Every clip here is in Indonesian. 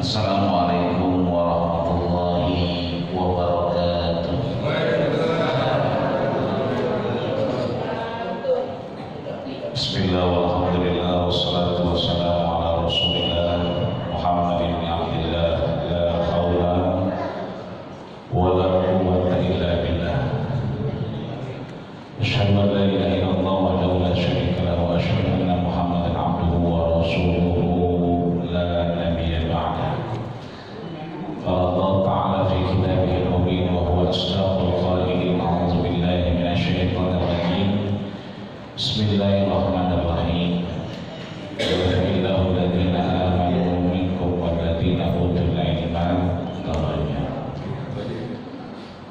Assalamualaikum warahmatullahi wabarakatuh. Bismillah walhamdulillah wassalatu wassalamu ala rasulillah Muhammad bin Abdillah la hawla wa la quwwata illa billah. Asyhadu an la ilaha illallah wahdahu la syarika lahu wa asyhadu anna Muhammadan abduhu wa rasuluhu la nabiyya ba'dah. Allah Ta'ala fi kitabihil mubin wa huwa asdaqul qailin. A'udzu billahi minasyaitonir rajim. Bismillahirrahmanirrahim. Yuhillahu alladziina aamanu minkum walladziina utul ilma darajat.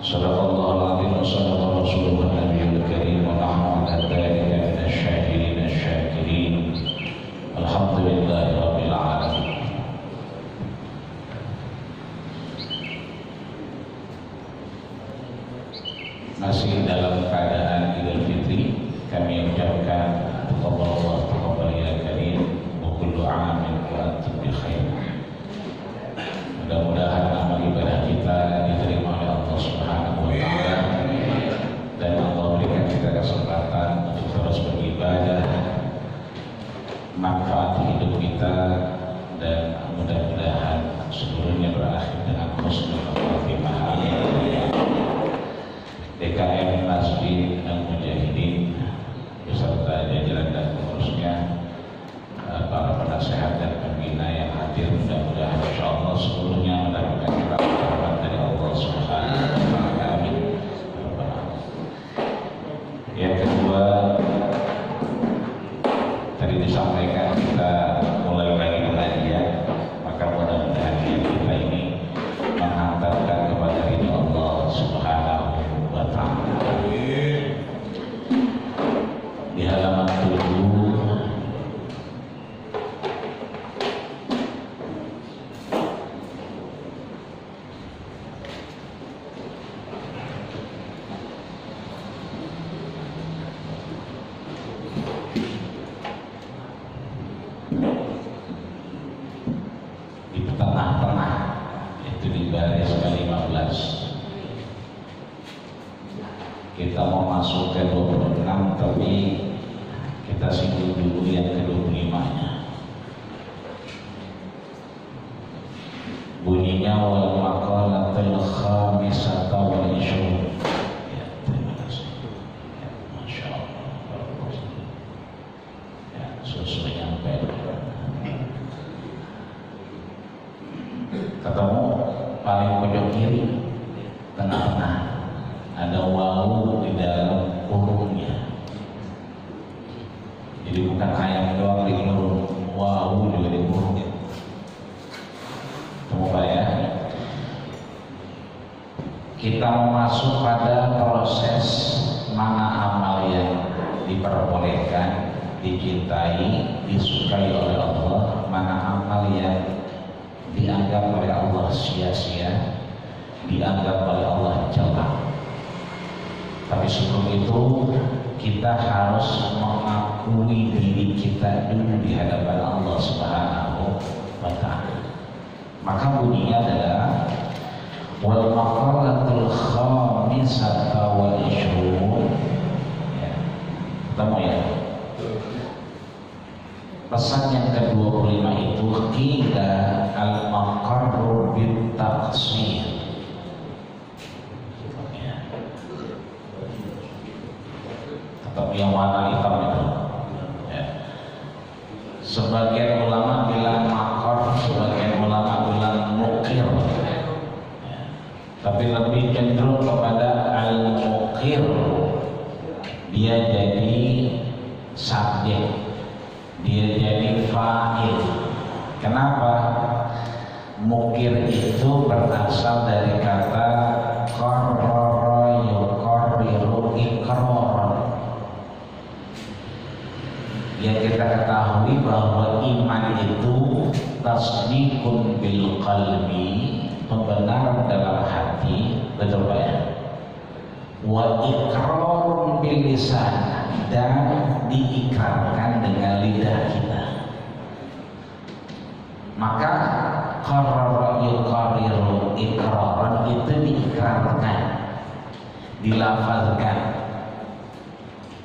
Shadaqallahul 'azim wa shadaqa rasuluhun nabiyyul karim wa nahnu 'ala dzalika minasyahidin asy-syakirin. Alhamdulillahi rabbil alamin. Masih dalam keadaan Idul Fitri, kami ucapkan taqabbalallahu taqabbal ya karim wa kullu 'amin wa antum bi khair. Mudah-mudahan amal ibadah kita diterima oleh Allah Subhanahu wa taala dan Allah berikan kita kesempatan untuk terus beribadah, manfaat hidup kita, dan mudah-mudahan seluruhnya berakhir dengan husnul khatimah. DKM Masjid Al-Mujahidin beserta jajaran dan pengurusnya, para penasehat dan pembina yang hadir, mudah-mudahan insyaallah seluruhnya mendapatkan rahmat dari Allah Subhanahu wa taala. Amin. Yang kedua, tadi disampaikan kita mulai lagi pengajian, maka mudah-mudahan kita ini menghantarkan kepada ridha Allah Subhanahu wa ta'ala. Di halaman 7 di tengah-tengah itu di baris ke-15 kita mau masuk ke 26, tapi kita singgung dulu yang ke-25-nya. Bunyinya wal maqalatul khamisata wal ishrun. Ya, terima kasih. Ya, Masya Allah. Ya, sesuai nyampe. Ketemu paling pojok kiri, tengah-tengah. Ada wawu di dalam kurungnya. Jadi bukan ayam doang di kurung, wawu juga di kurungnya. Temu Pak ya. Kita masuk pada proses mana amal yang diperbolehkan, dicintai, disukai oleh Allah, mana amal yang dianggap oleh Allah sia-sia, dianggap oleh Allah jelek. Tapi sebelum itu kita harus mengakui diri kita dulu di hadapan Allah Subhanahu wa ta'ala. Maka bunyinya adalah wal maqalatul khamisata wal ishrun. Ya, ketemu ya. Pesan yang ke-25 itu qila al maqarru bit taqsir. Yang warna hitam itu ya. Sebagian ulama bilang makor, sebagian ulama bilang mukir ya. Tapi lebih cenderung kepada al-mukir. Dia jadi subjek, dia jadi fa'il. Kenapa? Mukir itu berasal dari kata qarrara yuqarriru iqraran. Yang kita ketahui bahwa iman itu tasdiqun bil qalbi, pembenaran dalam hati, betul Pak ya? Wa iqrarun bil lisan, dan diikrarkan dengan lidah kita. Maka qarrara yuqarriru iqraran itu diikrarkan, dilafazkan.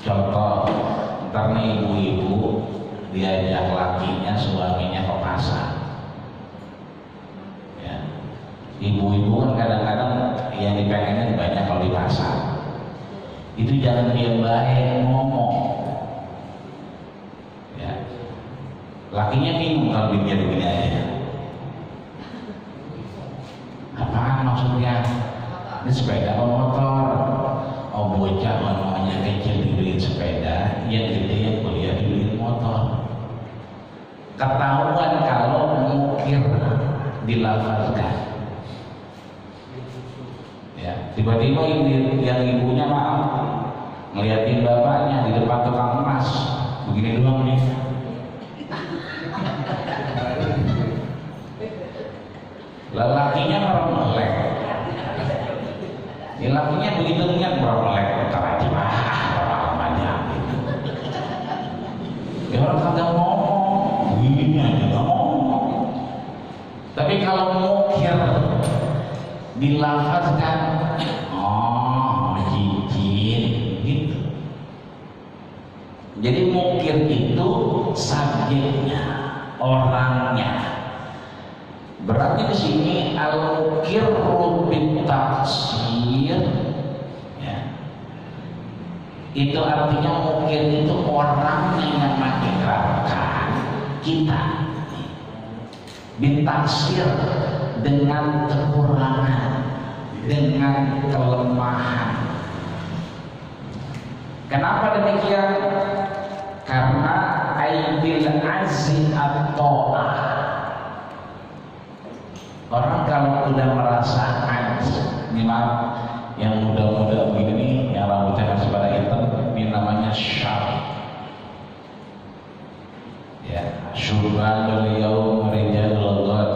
Contoh, ntar nih ibu-ibu diajak lakinya suaminya ke pasar. Ya. Ibu-ibu kan kadang-kadang yang dipengennya banyak kalau di pasar. Itu jangan diam baik ngomong. Ya. Lakinya bingung kalau dia begini aja. Apaan maksudnya? Ini sepeda atau motor? Oh bocah mamanya kecil dibeliin sepeda, yang gede yang kuliah dibeliin motor. Ketahuan kalau mukir dilafazkan. Ya, tiba-tiba yang ibunya maaf ngeliatin bapaknya di depan tukang emas, begini doang nih. Lelakinya merem-melek. Lakinya begitu niat merem-melek, ntar aja pengalamannya. Ya orang kagak ngomong, begini aja nggak ngomong. Tapi kalau mukir dilafazkan, oh cincin gitu. Jadi mukir itu subjeknya, orangnya. Berarti di sini al-mukirru bitaksir, ya. Itu artinya mukir itu orang yang mengikrarkan kita bitaksir dengan kekurangan, dengan kelemahan. Kenapa demikian? Karena aibil azzi at-ta'ah. Orang kalau udah merasa ini maaf, yang muda-muda begini, yang rambutnya masih pada hitam, ini namanya syar. Ya, syurban beliau rijalul ghad.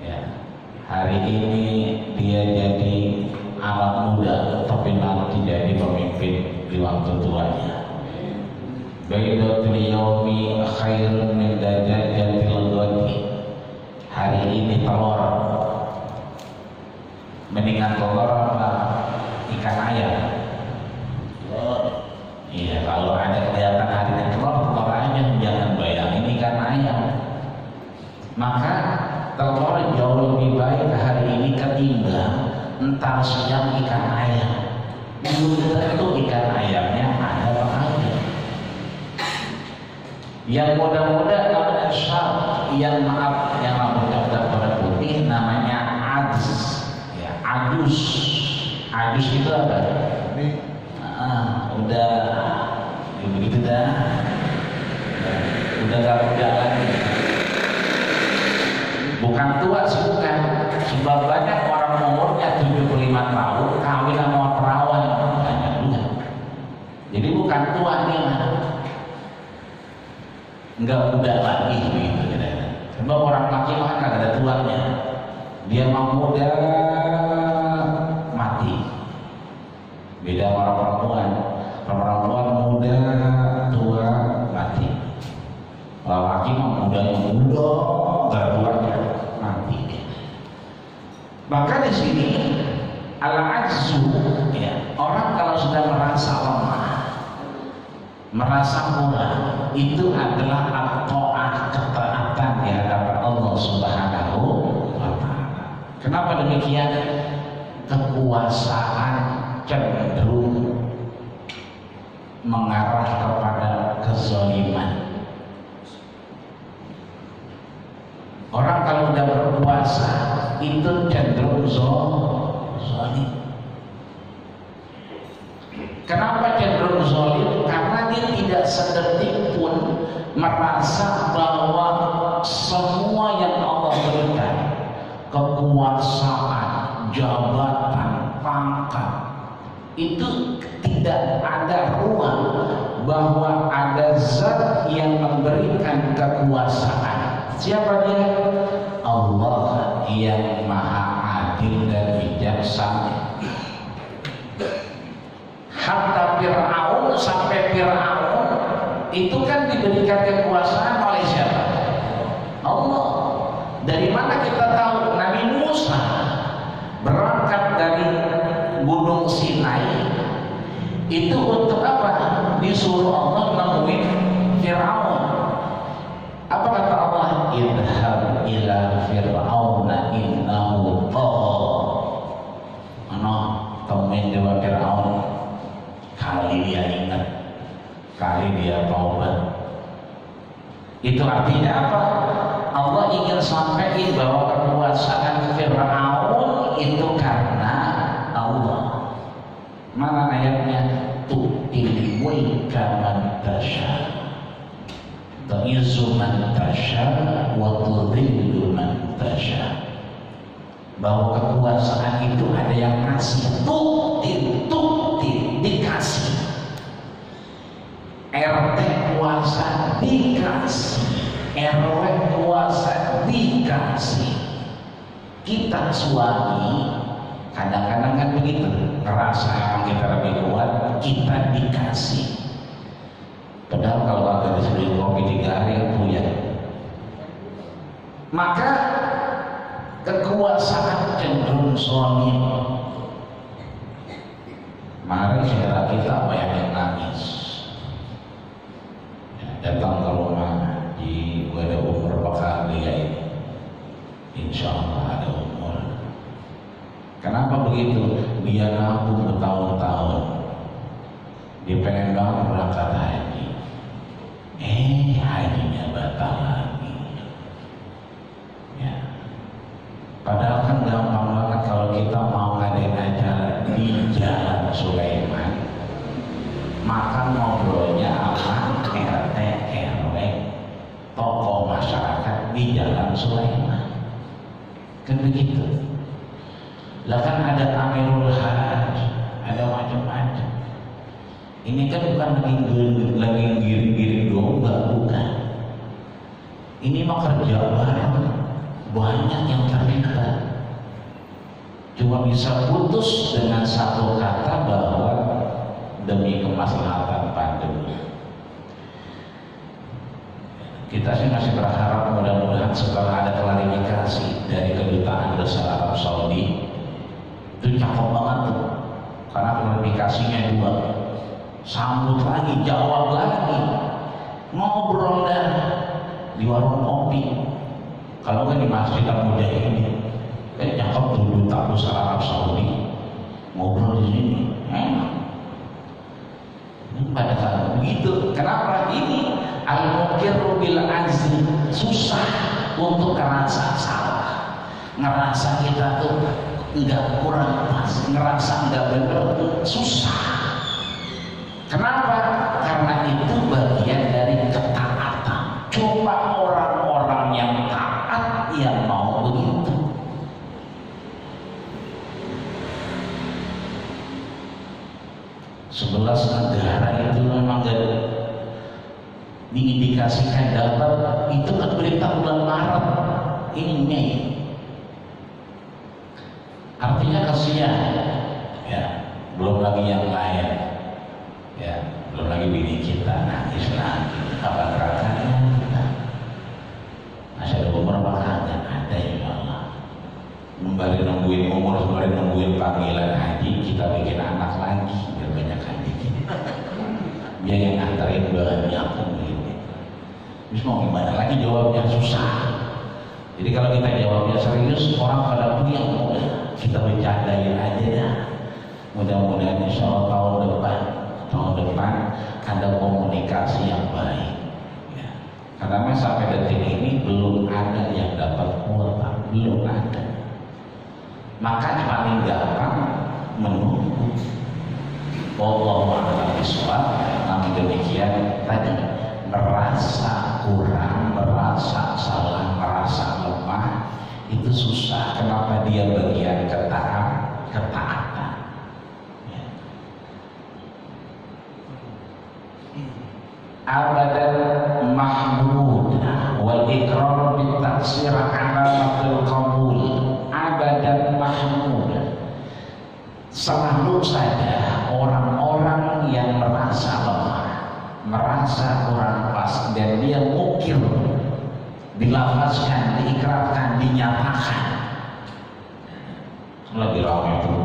Ya, hari ini dia jadi anak muda, tapi nanti jadi pemimpin di waktu tuanya. Baidatul yaumi khairun min dajajatil ghadi. Hari ini telur mendingan telur apa ikan ayam? Iya, kalau ada kelihatan hari ini telur aja, jangan bayangin ikan ayam. Maka telur jauh lebih baik hari ini ketimbang entar siang ikan ayam. Belum tentu ikan ayamnya ada apa aja. Yang muda-muda namanya syar, yang maaf, yang rambutnya udah pada putih namanya adus. Ya, adus. Adus itu apa? Udah ya begitu dah. Udah gak muda lagi. Bukan tua sih, bukan. Sebab banyak orang umurnya 75 tahun kawin sama perawan, banyak juga. Jadi bukan tua nih lah. Enggak muda lagi begitu kira-kira. Sebab orang laki mah kan ada tuanya. Dia mau muda mati. Beda sama orang perempuan. Perempuan muda tua mati. Kalau laki mah mudanya muda, enggak tuanya mati. Maka di sini al-azzu, ya, orang kalau sudah merasa lemah, merasa murah, itu adalah at-ta'ah, ketaatan di hadapan Allah Subhanahu wa ta'ala. Kenapa demikian? Kekuasaan cenderung mengarah kepada kezaliman. Orang kalau udah berkuasa itu cenderung zalim. Kenapa cenderung zalim? Karena dia tidak sedetik pun merasa bahwa semua yang Allah berikan, kekuasaan, jabatan, pangkat, itu tidak ada ruang bahwa ada zat yang memberikan kekuasaan. Siapa dia? Allah yang maha adil dan bijaksana. Hatta Fir'aun, sampai Fir'aun itu kan diberikan kekuasaan oleh siapa? Allah. Itu untuk apa? Disuruh Allah nemuin Fir'aun. Apa kata Allah? Idhab ila fir'auna innahu tagha. Temuin dewa Fir'aun. Kali dia ingat, kali dia taubat. Itu artinya apa? Allah ingin sampaikan bahwa kekuasaan Fir'aun itu karena Allah. Mana ayatnya? Tu'til mulka man tasha, tu'izzu man tasha, wa tudhillu man tasha. Bahwa kekuasaan itu ada yang ngasih. Tu'til dikasih. RT kuasa dikasih, RW kuasa dikasih. Kita suami kadang-kadang kan begitu, ngerasa kita lebih kuat, kita dikasih. Padahal kalau agak disuruh kopi 3 hari punya. Maka kekuasaan cenderung suami. Mari saudara kita banyak yang nangis, datang ke rumah di ada umur bakal dia ini, insya Allah ada umur. Kenapa begitu? Dia nabung bertahun-tahun, dia pengen banget berangkat haji, hajinya batal lagi. Ya. Padahal kan gampang banget kalau kita mau ngadain acara di Jalan Sulaiman, makan ngobrolnya sama RT RW tokoh masyarakat di Jalan Sulaiman, kan begitu. Lah kan ada Amirul Hajj, ada macam-macam. Ini kan bukan lagi giring-giring domba, bukan. Ini mah kerja bareng, banyak yang terlibat. Cuma bisa putus dengan satu kata bahwa demi kemaslahatan pandemi. Kita sih masih berharap mudah-mudahan setelah ada klarifikasi dari Kedutaan Besar Arab Saudi, itu cakep banget tuh, karena klarifikasinya 2, sambut lagi, jawab lagi, ngobrol dah di warung kopi, kalau kan di Masjid Al-Muda ini, cakep tuh Duta Besar Arab Saudi, ngobrol di sini, pada saat begitu. Kenapa? Ini al-muqirru bil azli, susah untuk ngerasa salah, ngerasa kita tuh enggak kurang pas, ngerasa enggak benar, susah. Kenapa? Karena itu bagian dari ketaatan. Coba orang-orang yang taat yang mau begitu. Sebelas negara itu memang gak diindikasikan dapat, itu kan berita bulan Maret, ini Mei. Artinya kasihan, ya, belum lagi yang lain, ya, belum lagi bini kita nangis lagi, apa nerakanya kita masih ada beberapa kangen, ada ya Allah. Kembali nungguin umur, kembali nungguin panggilan haji, kita bikin anak lagi biar banyak haji. Dia yang nganterin banyak kan begini. Terus mau gimana lagi jawabnya susah. Jadi kalau kita jawabnya serius, orang pada diam. Kita bercandain aja ya. Mudah-mudahan insya Allah tahun depan ada komunikasi yang baik. Ya. Karena sampai detik ini belum ada yang dapat kuota, belum ada. Maka paling gampang menunggu. Wallahu a'lam bishawab. Namun demikian tadi, merasa kurang, merasa salah, merasa lemah itu susah. Kenapa? Dia bagian ketaatan. Ya. Abadan mahmud wal ikrar bil taksir alamatul qabul. Abadan mahmud, selalu saja orang-orang yang merasa lemah, merasa kurang pas, dan dia mungkin dilafazkan, diikrarkan, dinyatakan. Lagi ramai itu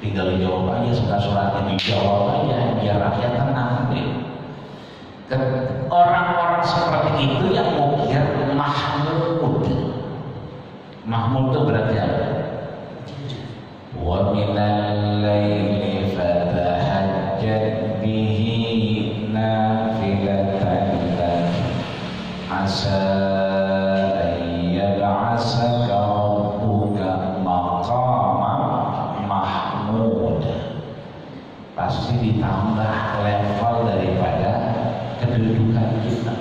tinggal dijawab aja, surat-suratnya dijawab aja biar rakyat tenang. Orang-orang seperti itu yang mukir Mahmud. Mahmud itu berarti apa? Wa minal laili fatahajjat bihi nafilatan lak asa an yab'asaka rabbuka maqaman mahmud. Pasti ditambah level daripada kedudukan kita.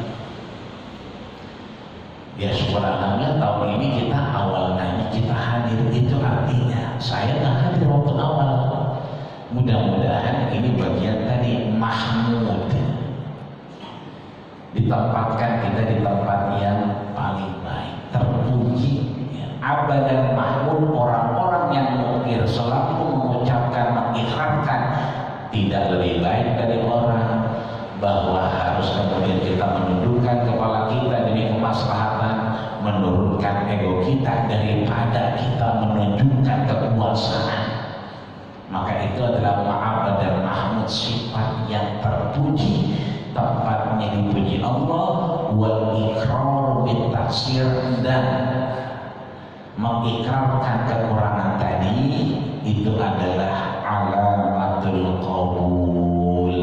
Ya syukur-alhamdulillah tahun ini kita awalnya kita hadir, itu artinya saya nggak hadir waktu awal. Mudah-mudahan ini bagian tadi Mahmud, ditempatkan kita di tempat yang paling baik, terpuji. Abadan Mahmud, orang-orang yang mukir selalu mengucapkan, mengikrarkan tidak lebih baik dari orang, bahwa harus kemudian kita menundukkan kepala kita demi kemaslahatan, menurunkan ego kita daripada kita menunjukkan kekuasaan. Maka itu adalah ma'abad dan mahmud, sifat yang terpuji, tempatnya dipuji Allah. Wal ikrar bil taksir, dan mengikrarkan kekurangan tadi itu adalah alamatul qabul,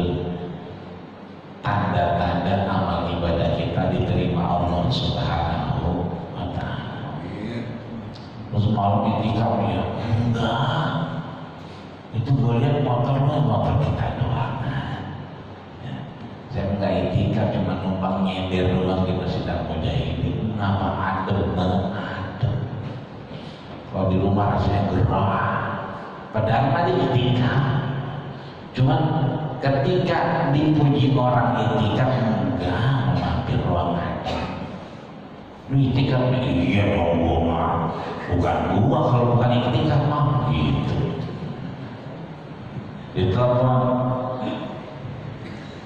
tanda-tanda amal ibadah kita diterima Allah Subhanahu wa ta'ala. Terus malam itikaf ya? Enggak. Itu gue lihat motor kita doang. Ya. Saya enggak itikaf, cuma numpang nyender doang di Masjid Al-Mujahidin. Ngapa adem banget, adem. Kalau di rumah rasanya gerah. Padahal tadi itikaf. Cuman ketika dipuji orang itikaf, enggak mampir ruangan. Lu itikaf, iya dong gua mah. Bukan gua kalau bukan itikaf mah gitu. Ditelepon,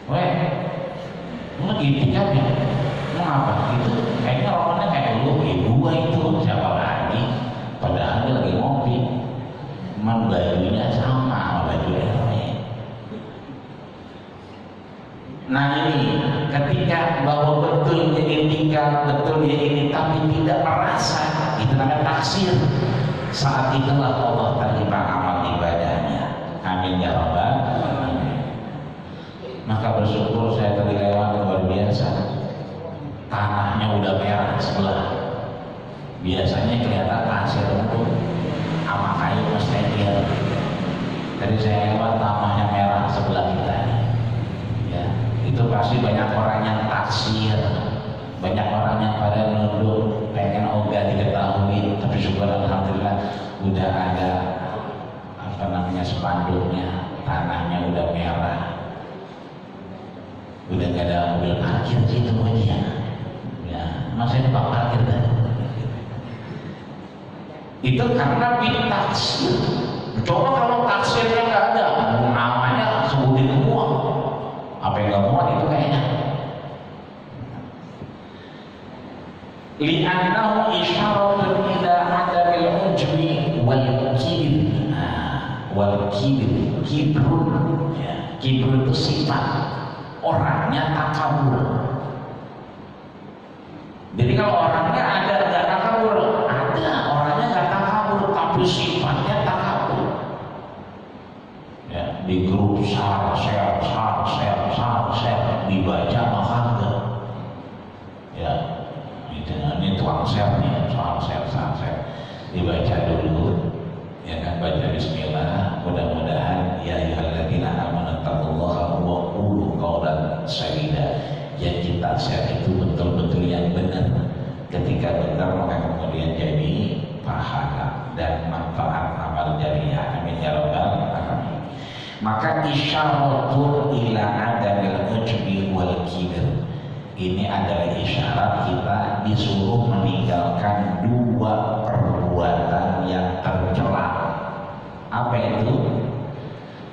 weh, lu itikaf ya? Mau apa gitu? Kayaknya orangnya kayak lu, gua itu siapa lagi? Padahal dia lagi ngopi. Cuman bajunya sama baju RW. Nah ini ketika bahwa betul dia itikaf, betul dia ini, tapi tidak merasa, itu namanya taksir. Saat itulah Allah terima amal ibadahnya. Amin ya rabbal alamin. Maka bersyukur saya tadi lewat luar biasa. Tanahnya udah merah sebelah. Biasanya kelihatan pasir itu sama kayu mustahil. Tadi saya lewat tanahnya merah sebelah kita. Ya, itu pasti banyak orang yang taksir, banyak orang yang pada nunduk, pengen ogah diketahui. Tapi syukur alhamdulillah udah ada spanduknya, tanahnya udah merah, udah gak ada mobil parkir situ aja. Ya, masa ini pak parkir tadi. Itu karena bitaksir. Coba kalau taksirnya nggak ada, namanya sebutin semua. Apa yang nggak muat itu kayaknya. Li'annahu isyaratun ila adamil ujbi wal kibr. Wal kibr, kibrun, ya, kibr itu sifat orangnya takabur. Jadi kalau orangnya ada nggak takabur, ada orangnya nggak takabur, tapi sifatnya takabur. Ya, di grup share dibaca maka enggak. Ya, ini tukang share nih, share dibaca dulu. Ya kan, baca bismillah, mudah-mudahan ya ayyuhalladzina amanu taqullaha wa qulu qawlan sadida. Yang kita share itu betul-betul yang benar. Ketika benar maka kemudian jadi pahala dan manfaat amal jariah. Amin ya rabbal alamin. Maka isyaratun ila adamil ujbi wal kibr. Ini adalah isyarat kita disuruh meninggalkan dua perbuatan yang tercela. Apa itu?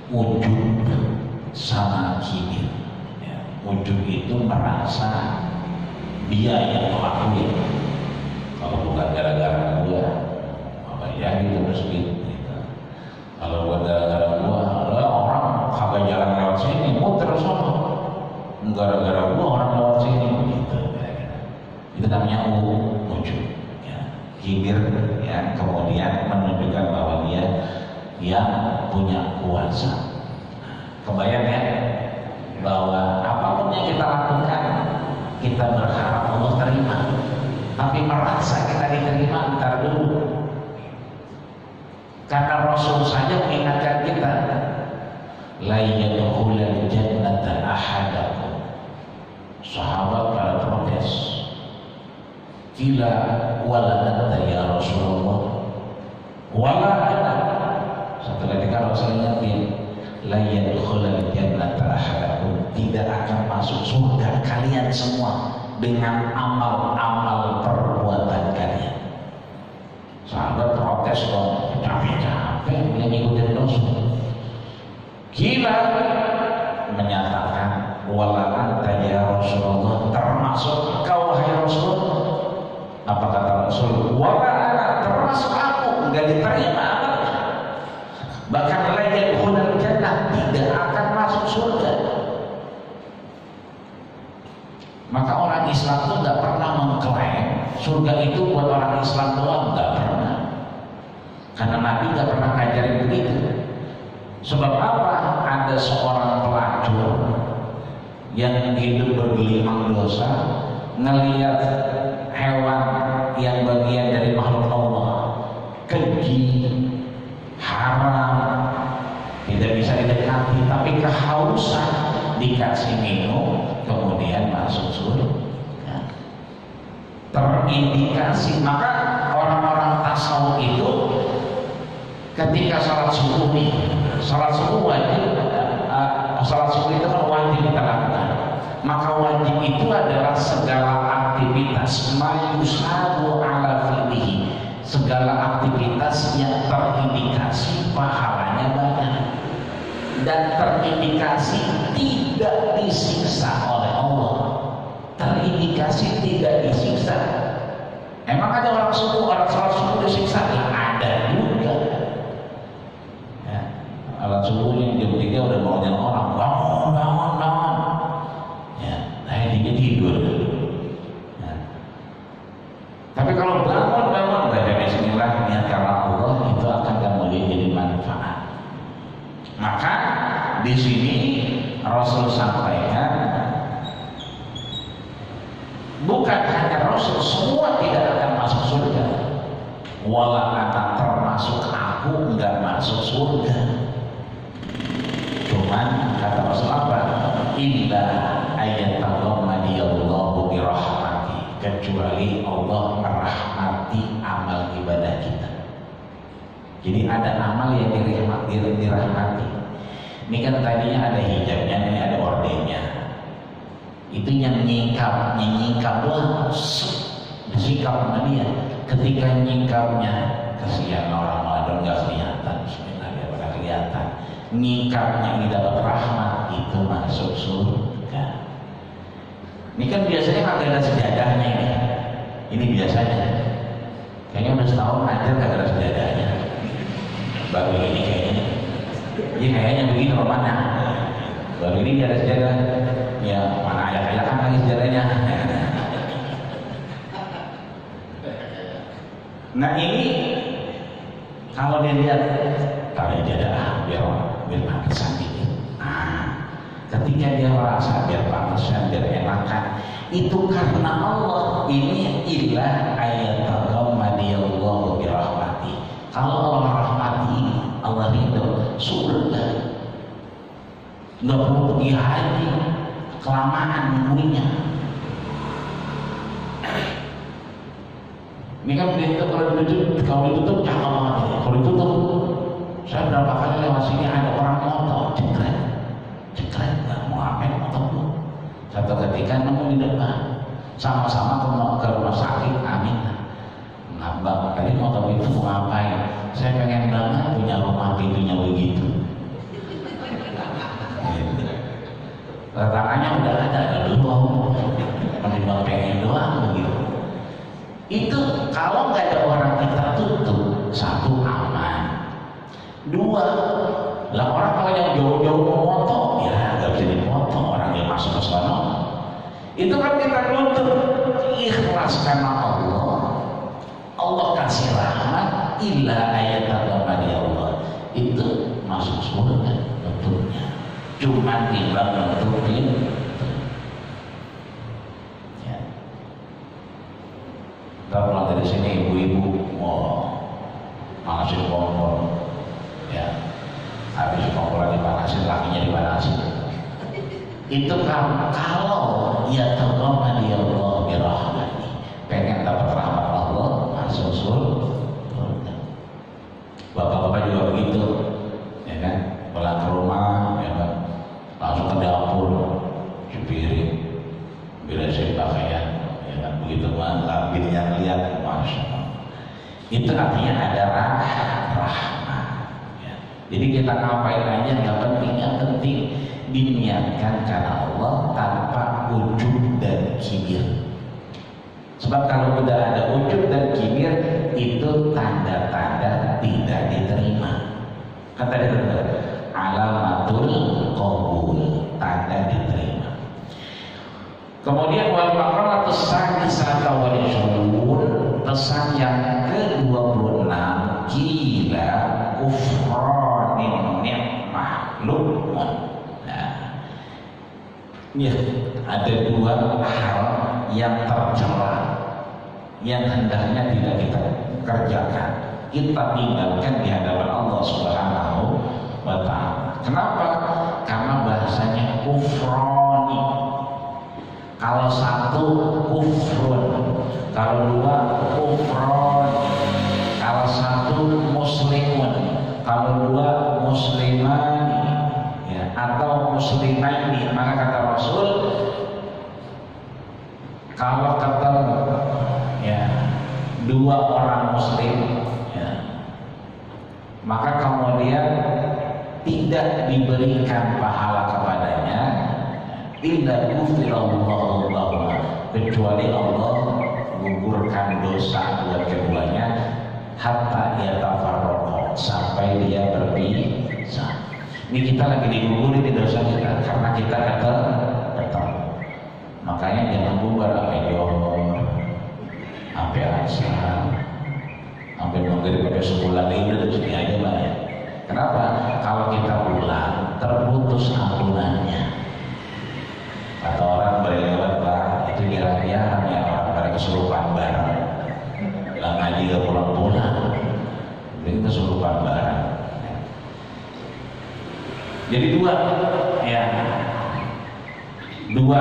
Ujub sama kibir. Ya, ujub itu merasa dia yang melakukan. Kalau bukan gara-gara gua, apa ya gitu terus gitu. Kalau bukan gara-gara gara-gara gua orang lewat sini gitu. Itu namanya ujub, ya. Kibir, ya, kemudian menunjukkan bahwa dia yang punya kuasa. Kebayang ya, bahwa apapun yang kita lakukan kita berharap Allah terima, tapi merasa kita diterima ntar dulu. Karena Rasul saja mengingatkan kita, la yadkhulul jannata ahadakum. Sahabat pada protes, kila wala anta ya Rasulullah, wala ana. Satu ketika Rasulnya bilang, la yadkhulul jannata ahadakum, tidak akan masuk surga kalian semua dengan amal-amal perbuatan kalian. Sahabat protes dong, capek-capek dia ngikutin Rasul. Gila menyatakan, wala anta ya Rasulullah, termasuk engkau wahai Rasul. Apa kata Rasul? Wala ana, termasuk aku, enggak diterima amalnya. Bahkan la yadkhulul jannah, tidak akan masuk surga. Maka orang Islam itu nggak pernah mengklaim surga itu buat orang Islam doang, nggak pernah. Karena Nabi nggak pernah ngajarin begitu. Sebab apa? Ada seorang pelacur yang hidup bergelimang dosa, ngelihat hewan yang bagian dari makhluk Allah keji, haram, tidak bisa didekati, tapi kehausan, dikasih minum, kemudian masuk surga. Terindikasi. Maka orang-orang tasawuf itu ketika sholat subuh nih, sholat subuh wajib, sholat subuh itu kan wajib kita lakukan. Maka wajib itu adalah segala aktivitas mayusabu ala fi'lihi, segala aktivitas yang terindikasi pahalanya banyak dan terindikasi tidak disiksa oleh Allah. Terindikasi tidak disiksa. Emang ada orang subuh, orang sholat subuh disiksa? Ya ada juga. Ya, alat subuhnya jam 3 udah bangunin orang, bangun. Ya, dia tidur. Ya. Tapi kalau bangun, baca bismillah, niat karena Allah, itu akan kemudian jadi manfaat. Maka di sini Rasul sampaikan, bukan hanya Rasul, semua tidak akan masuk surga. Wala ana, termasuk aku enggak masuk surga. Cuman kata Rasul apa? Illa ayataghammadiyallahu birahmati, kecuali Allah merahmati amal ibadah kita. Jadi ada amal yang dirahmati. Ini kan tadinya ada hijabnya, ini ada ordennya. Itu yang nyingkap doang, disikap sama dia. Ketika nyingkapnya, kesian orang Ramadan nggak kelihatan, Bismillah ya pada kelihatan. Nyingkapnya ini dapat rahmat, itu masuk surga. Ini kan biasanya kagak ada sejadahnya ini. Ini biasanya. Kayaknya udah setahun aja kagak ada sejadahnya. Baru ini kayaknya. Ini kayaknya begini romana. Baru ini dia ada sejadah. Ya mana ayak-ayakan lagi sejadahnya. Nah ini kalau dilihat taruh jadah biar pantesan dikit. Nah, ketika dia merasa biar pantesan, biar enakan, itu karena Allah. Ini ilah ayataghammadiyallahu birahmati. Kalau Allah rahmati, Allah ridho, surga. Nggak perlu pergi haji, kelamaan nunggunya. Ini kan berita kalau ditutup cakep banget. Kalau ditutup, saya berapa kali lewat sini ada orang motor jekret, nggak mau ngapain motor lu. Satu ketika nemu di depan, sama-sama ke rumah sakit, amin. Ngambang, tadi motor itu mau ngapain? Saya pengen banget punya rumah pintunya begitu. Letaknya udah ada dulu, menimbang pengen doang begitu. Itu kalau nggak ada orang kita tutup, satu aman, dua lah orang kalau yang jauh-jauh mau foto, ya nggak bisa dipoto, orang yang masuk ke sana Itu kan kita nuntut ikhlas karena Allah. Allah kasih rahmat illa ayatallahi Allah. Itu masuk surga bentuknya. Cuma timbang nutupin. Ya. Kita pulang dari sini ibu-ibu mau manasin kompor. Ya. Habis kompor dipanasin, lakinya dipanasin. Itu kalau ya tergolong di Allah birahmati, pengen dapat rahmat Allah masuk surga. Bapak-bapak juga begitu, ya kan? Pulang ke rumah, ya kan? Langsung ke dapur, cuci piring, beresin pakaian, ya kan? Begitu mantap, bininya lihat, masya Allah. Itu artinya ada rahmat. Ya. Jadi kita ngapain aja nggak penting, yang penting diniatkan karena Allah tanpa ujub dan kibir. Sebab kalau udah ada ujub dan kibir, itu tanda-tanda tidak diterima. Kata dia alamatul qabul, tanda diterima. Kemudian wal maqalatus sadisata wal 20, pesan yang ke-26, gila kufranin ni'mah lukman. Ya, ada dua hal yang tercela yang hendaknya tidak kita kerjakan, kita tinggalkan di hadapan Allah Subhanahu wa ta'ala. Kenapa? Karena bahasanya kufroni. Kalau satu kufrun, kalau dua kufron, kalau satu muslimun, kalau dua musliman, atau muslimaini. Maka kata Rasul, kalau ketemu ya dua orang muslim, ya, maka kemudian tidak diberikan pahala kepadanya, tidak ghufirallahu lahum, kecuali Allah gugurkan dosa buat keduanya, hatta yatafarraqu, sampai dia berpisah. Ini kita lagi digugurin di dosa kita karena kita ketemu. Makanya jangan bubar sampai Johor, sampai Asar, sampai Maghrib, sampai sebulan ini udah sini aja lah ya. Kenapa? Kalau kita pulang terputus ambulannya. Kata orang berlewat lah, itu jarang-jarang ya orang pada kesurupan bareng. Lah ngaji gak pulang-pulang, ini kesurupan bareng. Jadi dua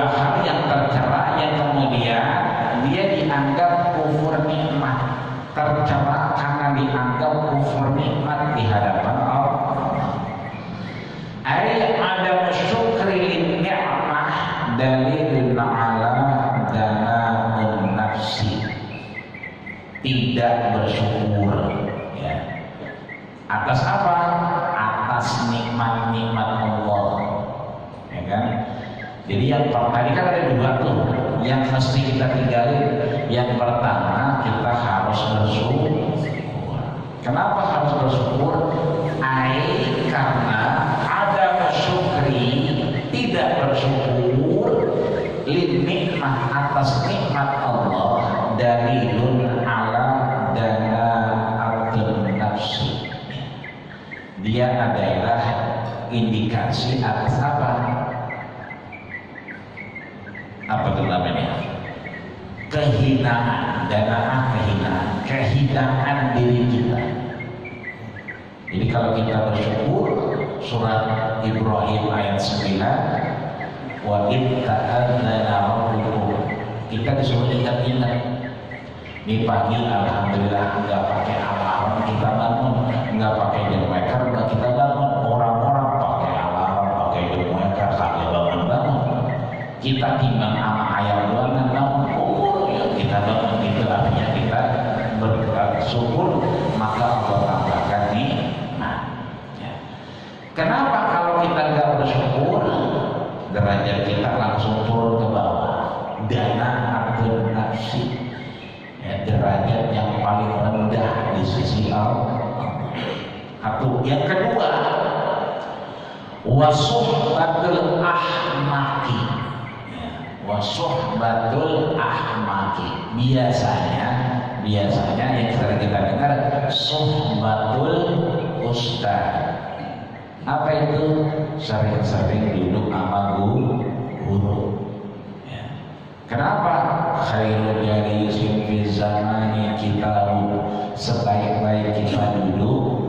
hal yang tercela yang kemudian dia dianggap kufur nikmat, tercela karena dianggap kufur nikmat di hadapan Allah. Ai ada syukri ni'mah dalilun ala dana'un nafsi, tidak bersyukur ya. Atas apa? Atas nikmat-nikmat Allah, ya kan? Jadi yang tadi kan ada dua tuh yang mesti kita tinggalin. Yang pertama, kita harus bersyukur. Kenapa harus bersyukur? Karena ada syukri, tidak bersyukur nikmat atas nikmat Allah, dalilun ala dana atun nafsi. Dia adalah indikasi atas apa? Apa itu namanya? Kehinaan, danaan kehinaan diri kita. Jadi kalau kita bersyukur, surat Ibrahim ayat 9, wa itta'adzana rabbukum, kita disuruh ingat-ingat. Ini pagi alhamdulillah nggak pakai alarm kita bangun, nggak pakai jam waker kita bangun. Orang-orang pakai alarm, pakai jam waker, sampai bangun. Kita timbang sama ayam doang bangun. Ya kita bangun, itu artinya kita bersyukur, maka Allah tambahkan nikmat. Ya. Kenapa kalau kita nggak bersyukur, derajat kita langsung turun ke bawah? Dana atau nafsi. Derajat yang paling rendah di sisi Allah. Satu. Yang kedua, wasuhbatul ahmaqi, wa suhbatul ahmaki. Biasanya yang sering kita dengar suhbatul ustaz. Apa itu? Sering-sering duduk sama guru. Ya. Kenapa? Khairul jalisin fi zamani kitabu. Sebaik-baik kita duduk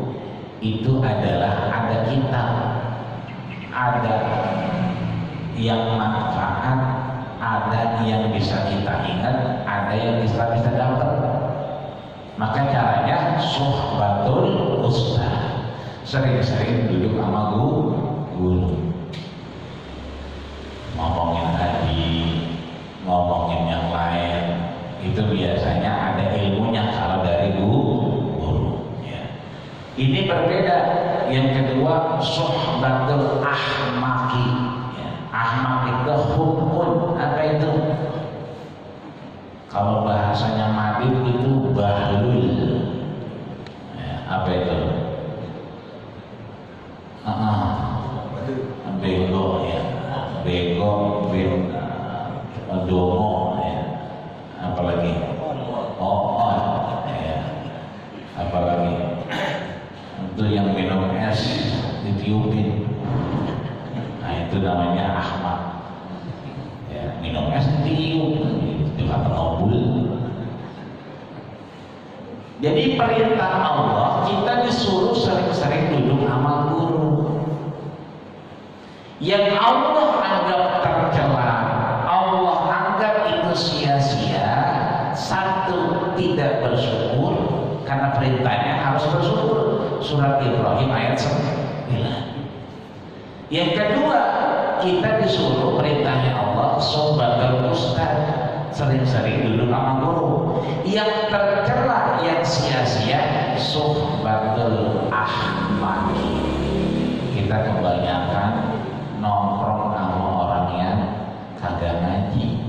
itu adalah ada kitab, ada yang manfaat, ada yang bisa kita ingat, ada yang bisa dapat. Maka caranya suhbatul ustaz. Sering-sering duduk sama guru, ngomongin hadis, ngomongin yang lain, itu biasanya ada ilmunya kalau dari guru. Ya. Ini berbeda. Yang kedua suhbatul ahmaki. Ya. Ahmak itu hukum. Apa itu? Kalau bahasanya Madin itu bahlul. Ya. Apa itu? Bego ya, bego bin domo ya, apalagi ya, apalagi itu yang minum es ditiupin, nah itu namanya ahmak ya, minum es ditiup itu kata ngobul. Jadi perintah Allah kita disuruh sering-sering duduk sama guru. Yang Allah anggap tercela, Allah anggap itu sia-sia. Satu, tidak bersyukur karena perintahnya harus bersyukur. Surat Ibrahim ayat 9. Yang kedua, kita disuruh perintahnya Allah suhbatul ustaz, sering-sering duduk sama guru. Yang tercela, yang sia-sia, suhbatul ahmaki. Kita kebanyakan nongkrong sama orang yang kagak ngaji.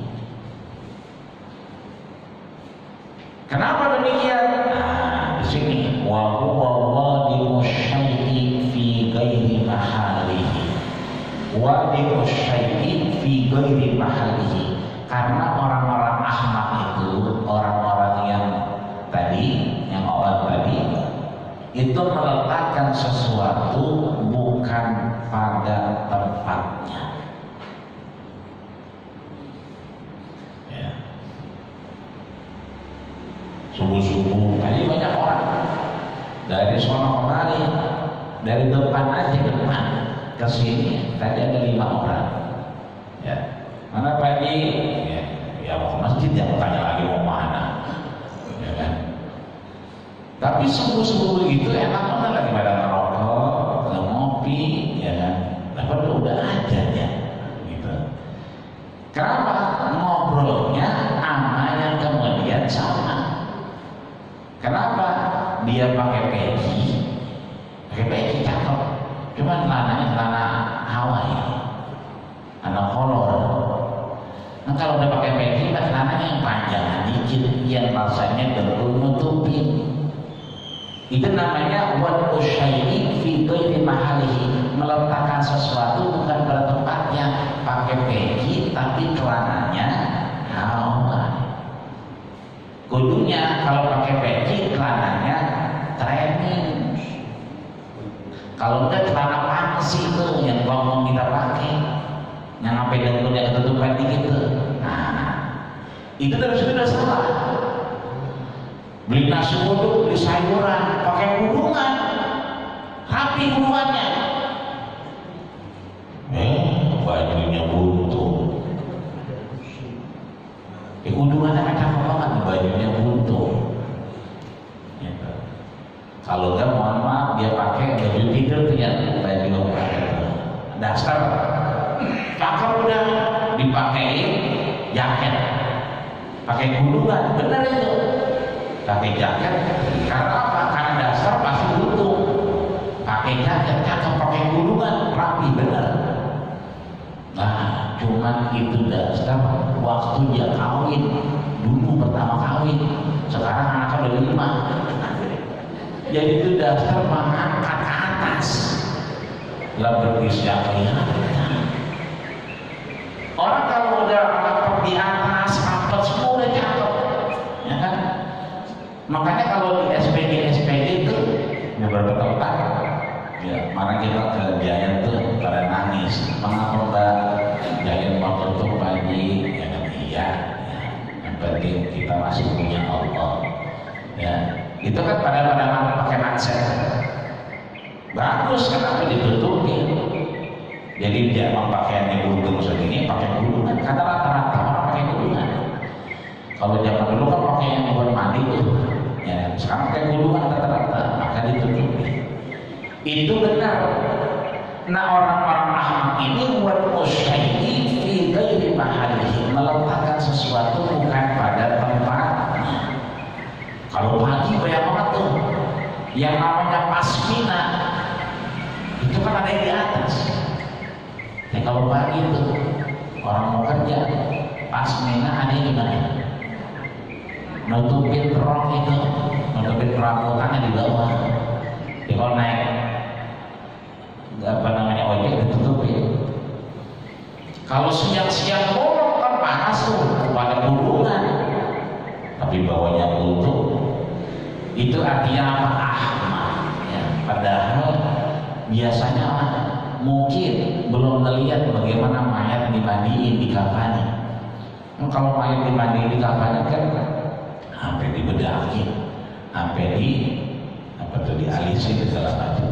Kenapa demikian? Nah, di sini wa huwa wadi'u syai'i fi ghairi mahalihi. Wadi'u syai'i fi ghairi mahalihi. Karena orang-orang ahmak itu, orang-orang yang tadi, yang orang tadi itu meletakkan sesuatu bukan pada tempatnya. Ya. Subuh-subuh tadi banyak orang dari sono kemari, dari depan aja depan ke sini tadi ada 5 orang. Ya. Mana Pak Haji? Ya mau ke masjid, ya tanya lagi mau mana, ya kan? Tapi subuh-subuh begitu enak banget lagi pada ngerokok, ngopi, ya kan? Padahal udah ada ya, gitu. Kenapa? Ngobrolnya sama yang kemudian sama. Kenapa? Dia pakai peci cakep, cuman celananya celana Hawaii, anak kolor. Nah kalau udah pakai peci, celananya yang panjang, dikit, yang rasanya nutupin. Itu namanya wad'u syai'i fi ghairi mahalihi, meletakkan sesuatu bukan pada tempatnya. Pakai peci tapi celananya Hawaii. Kudunya kalau pakai peci celananya training. Kalau enggak celana pangsi itu yang ngomong kita pakai, yang sampai dengkulnya ketutupan dikit tuh. Nah, itu dari situ udah salah. Beli nasi uduk, beli sayuran, pakai kudungan, rapi kudungannya. Bajunya buntung. Kudungannya macam apa? Bajunya buntung. Gitu. Kalau enggak, mohon maaf, dia pakai baju tidur tuh yang baju dasar. Cakep udah, dipakein jaket, pakai kudungan, benar itu. Pakai jaket, karena apa? Karena dasar pasti butuh. Pakai jaket, cakep, pakai kudungan, rapi, benar. Nah, cuman itu dasar waktu dia kawin, dulu pertama kawin. Sekarang anaknya udah 5. Jadi itu dasar mengangkat ke atas, lah berbisa kelihatan. Orang kalau udah di atas rapet semua udah cakep, ya kan? Makanya kalau di SPG itu beberapa tempat, ya mana kita ke Giant tuh pada nangis, mengapa Mbak Giant motor tuh pagi, ya kan? Iya, ya. Yang penting kita masih punya Allah, ya. Itu kan pada pakai mindset bagus, kenapa ditutupin? Jadi dia emang pakaiannya gulung segini, pakai gulungan. Karena rata-rata orang pakai gulungan. Kalau zaman dulu kan pakai yang buat mandi tuh, ya. Sekarang pakai gulungan rata-rata, maka ditutupin. Itu benar. Nah orang-orang ahmak ini buat musyai'i fi ghairi mahallihi, meletakkan sesuatu bukan pada tempatnya. Kalau pagi banyak banget tuh yang namanya pasmina, itu kan ada yang di atas. Ya kalau pagi tuh orang mau kerja, pasmina ada yang di mana? Nutupin rok itu, nutupin perabotannya di bawah. Dia kalau naik apa namanya ojek ditutupin. Kalau siang-siang bolong kan panas tuh, pada gulungan, tapi bawahnya tutup. Itu artinya apa? Ahmad, ya. Padahal biasanya mungkin belum melihat bagaimana mayat dimandiin, dikafani. Kalau mayat dimandiin, dikafani kan sampai dibedakin, sampai dialisin segala macam.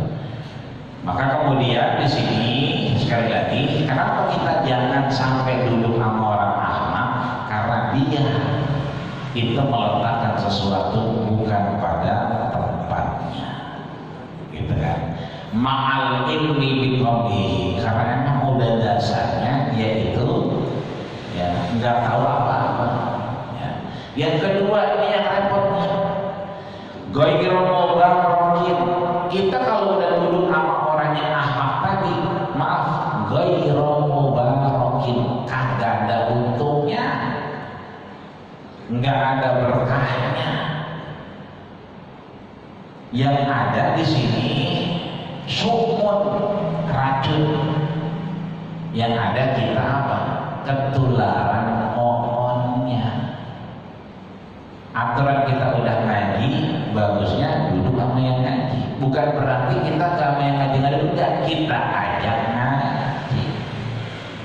Maka kemudian di sini sekali lagi, kenapa kita jangan sampai duduk sama orang ahmad? Karena dia itu meletakkan sesuatu bukan pada tempatnya, gitu kan? Ma'al ilmi biqaulihi, karena memang udah dasarnya dia itu ya nggak tahu apa-apa. Ya. Yang kedua ini yang repotnya, ghairu mubarakin. Kita kalau udah duduk sama orang yang ahmak tadi, maaf, ghairu mubarakin, kagak ada untungnya, nggak ada berkahnya. Yang ada di sini sumut, racun. Yang ada kita apa? Ketularan oonnya. Aturan kita udah ngaji, bagusnya duduk sama yang ngaji. Bukan berarti kita sama yang ngaji nggak udah kita ajak ngaji.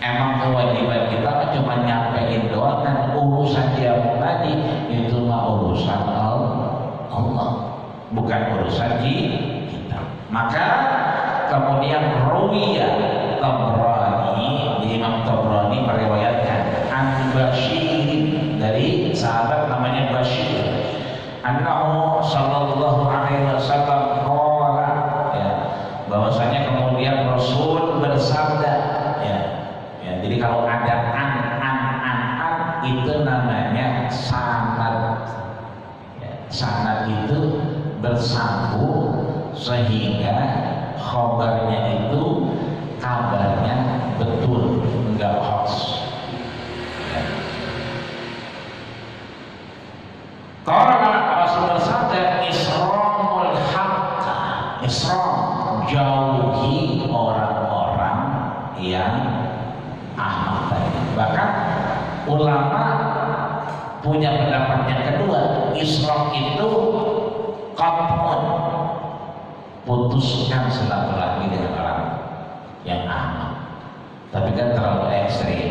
Emang kewajiban kita cuma nyampein doang, dan urusan dia mau ngaji itu mah urusan Allah, bukan urusan kita. Maka kemudian Ruwiyah Tabrani, Imam Tabrani meriwayatkan an Bashir, dari sahabat namanya Bashir, annahu sallallahu alaihi wasallam qala, ya, bahwasanya kemudian Rasul bersabda, ya. Jadi kalau ada an itu namanya sanad. Ya, sanad itu bersambung sehingga khabarnya itu kabarnya betul, enggak hoax. Ya. Kalau Rasul bersabda, isramul haqq, isram, jauhi orang-orang yang ahmak tadi. Bahkan ulama punya pendapat yang kedua, isram itu qat'un, putuskan silaturahmi dengan orang yang ahmak. Tapi kan terlalu ekstrim,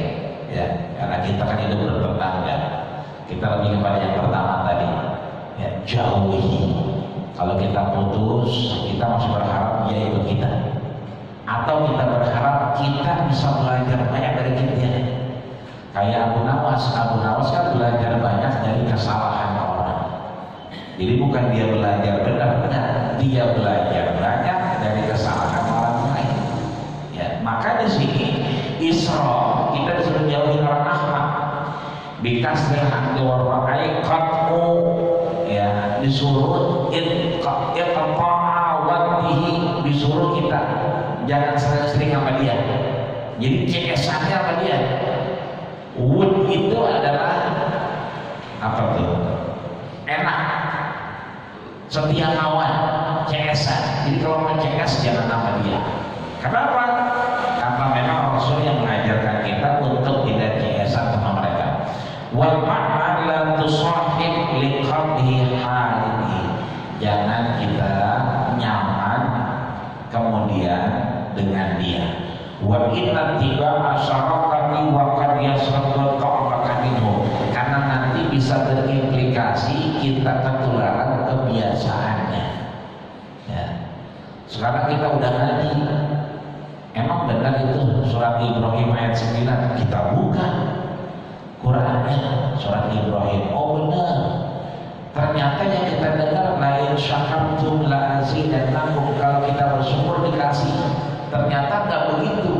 ya, karena kita kan hidup bertetangga. Kita lebih kepada yang pertama tadi, ya, jauhi. Kalau kita putus, kita masih berharap dia itu kita, atau kita berharap kita bisa belajar banyak dari dia. Kayak Abu Nawas kan belajar banyak dari kesalahan orang. Jadi bukan dia belajar benar-benar, dia belajar banyak dari kesalahan orang lain. Ya, maka di sini Isra kita disuruh jauhi orang ahmak. Bikasril hamdi wa ra'i qat'u, ya, disuruh iqta'awatihi, disuruh kita jangan sering-sering sama dia. Jadi cekesannya sama dia. Wud itu adalah apa tuh? Enak, setia kawan, cekesan. Jadi kalau mau cekes jangan sama dia. Kenapa? Karena karena memang Rasul yang mengajarkan kita untuk tidak cs-an sama mereka. Wal ma'na la tusahib liqabhi halihi, jangan kita nyaman kemudian dengan dia. Wa inna tiba asyarakati wa qad yasraqul ta'baka minhu, karena nanti bisa berimplikasi kita ketularan kebiasaannya. Ya. Sekarang kita udah ngaji, emang benar itu surat Ibrahim ayat 9 kita buka Qurannya surat Ibrahim, oh benar. Ternyata yang kita dengar lain syakartum la azidannakum, kalau kita bersyukur dikasih. Ternyata nggak begitu.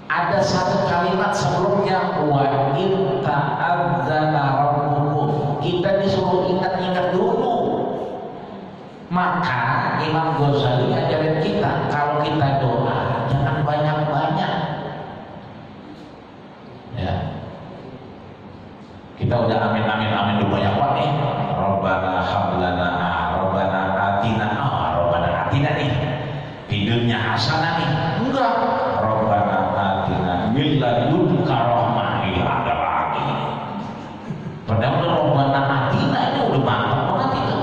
Ada satu kalimat sebelumnya, wa in ta'adzana rabbukum, kita disuruh ingat-ingat dulu. Maka Imam Ghazali ngajarin kita kalau kita doa jangan banyak-banyak. Ya, kita udah amin dulu banyak banget nih. Rabbana hablana, Rabbana atina, Rabbana atina nih. Hidupnya hasanah nih, enggak. Rabbana atina min ladunka rahmah, ada lagi. Padahal Rabbana atina itu udah mantap banget itu.